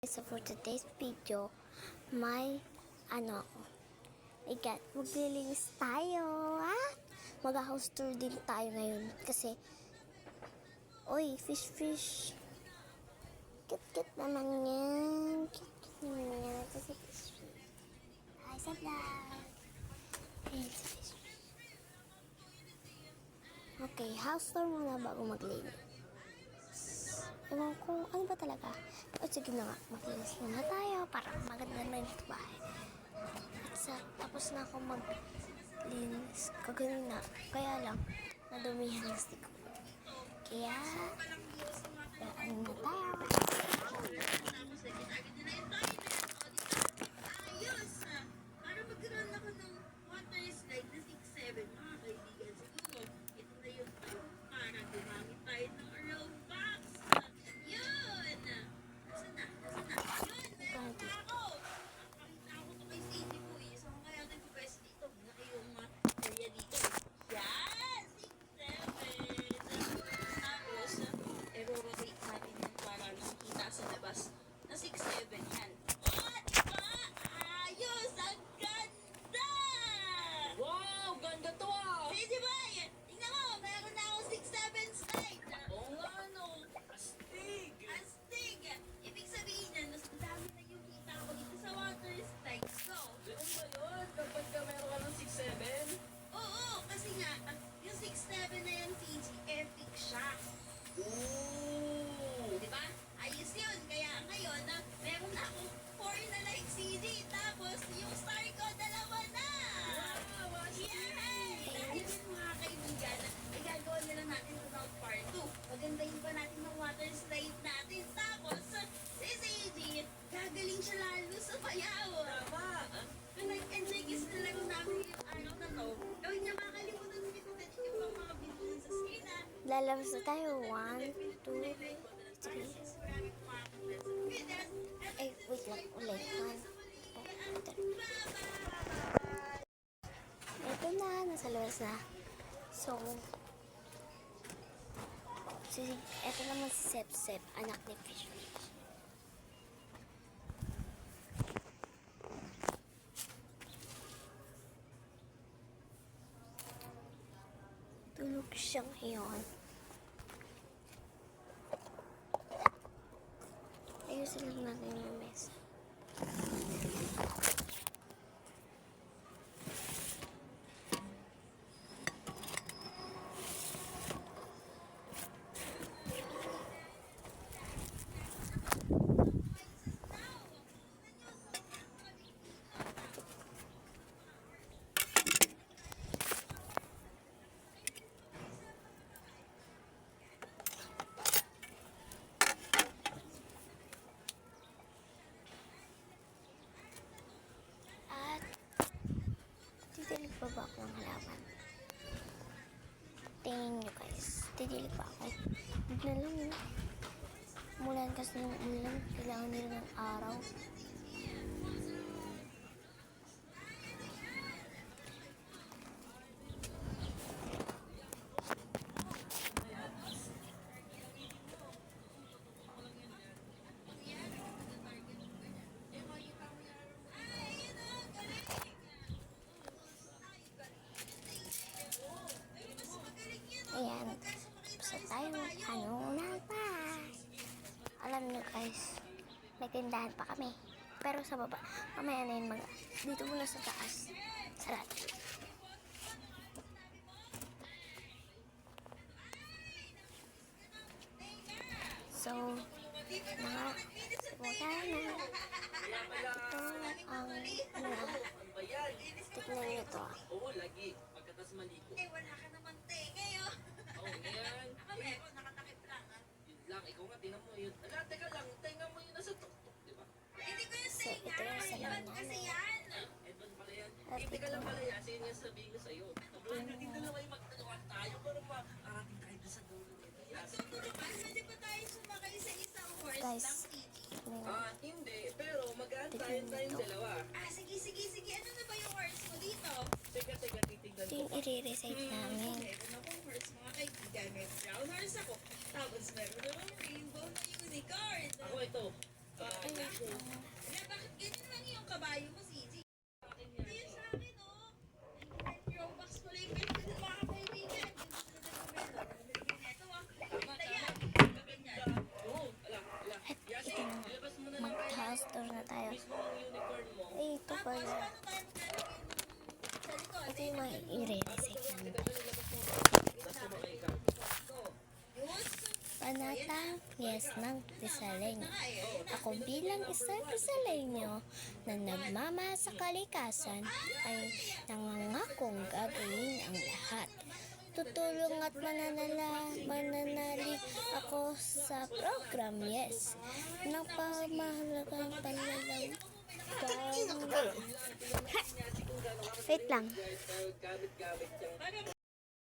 So for today's video, maglilinis tayo, mag-house tour din tayo ngayon kasi, fish. Cute naman yan. Cute naman yan. Ito si fish. Hi, sa vlog. Ayan si fish. Okay, house tour muna bago maglinis. Ewan ko, ano ba talaga? O sige na nga, maglinis muna tayo para maganda na yung bahay. At tapos na ako maglinis. Kagaling na. Kaya lang, nadumihan yung stick ko. Kaya, ano na tayo? Para magkaroon ako ng water slide na 6-7, mga kaibigan, siguro, ito na yung time para gumamit tayo ng roll box. Yun! Nasaan na? Yun, meron na ako! Nakakita ako ito kay Sadie po eh. So, kaya nag-best dito. Malaki yung area dito. Yan! 6-7! Tapos, i-rotate natin yun para nakikita sa labas na 6-7 yan. Oh, diba? Ayos! Ang ganda! Wow! Ganda to ah! Sige ba? Tingnan mo, meron na akong 6-7 slide. Oo nga no! Astig! Astig! Ibig sabihin yan, mas madami na yung kita ko dito sa water slide. So, Ganun ba yun? Kapag ka meron ka ng 6-7? oo, kasi nga, yung 6-7 na yan, PG, epic siya. Ooh! Di ba? Ayos yun. Kaya ngayon, meron na akong 4 na like CD. Tapos, yung star ko, 2 na! Wow! Yay! Dahil yun mga kaibigan, ay gagawa na lang natin ito ng part 2. Magandahin pa natin ng water slide natin. Tapos, si Sadie, gagaling siya lalo sa payaw. Tama! Kung nag-enjoy kasi talaga namin yung araw na to, gawin niya makalimutan na ito natin yung mga video sa screen na. Lalabas na tayo. 1, 2, 3. Wait lang. Ulit. 1, 2, 3. Ito na. Nasa labas na. So, ito naman si Sep, anak ni Fish. Tulog siya ngayon. Ayusin lang natin yung mesa. Didilig pa ba ako ng halaman? Tingin nyo guys, didilig pa ako. Huwag na lang yun. Umulan kasi ng ulan, kailangan nila ng araw. Ayan, basta tayo, ano na pa. Alam nyo guys, may tindahan pa kami. Pero sa baba, mamaya na yun dito muna sa taas. Sarado. So, pumunta na. Ito ang, tignan nyo to. Oo, lagi. Pagkatas maligo. Wala ka naman ngayon. Oo, ngayon. Ako meron, nakatakip lang. Yun lang, ikaw nga, tingnan mo yun. Ala, teka lang, tingnan mo yun nasa tuktok, di ba? Hindi ko yung So, ito yung salamin kasi namin. yan. Edmond pala yan. Hindi ka lang pala yan, kasi yun yung sabihin ko sa'yo. Tulungan natin dalawa yung magtulungan tayo para makarating tayo doon sa dulo nito. Tuturuan, pwede ba tayo sumakay sa isang horse Guys, ng PG? Hindi, pero mag-aantayin tayong dalawa. Sige. Ano na ba yung horse mo dito? Teka, titignan ito ko. yung i-recite namin. Meron akong horse, mga kaibigan. May brown horse ako. Tapos meron akong rainbow na unicorn. Ako ito. Teka, panatang yes ng Rizaleño. Ako bilang isang Rizaleño na nagmamahal sa kalikasan ay nangangakong gagawin ang lahat. Tutulong at mananalig ako sa program Yes ng pamahalagang panlalaw. Wait lang. Gamit-gamit yung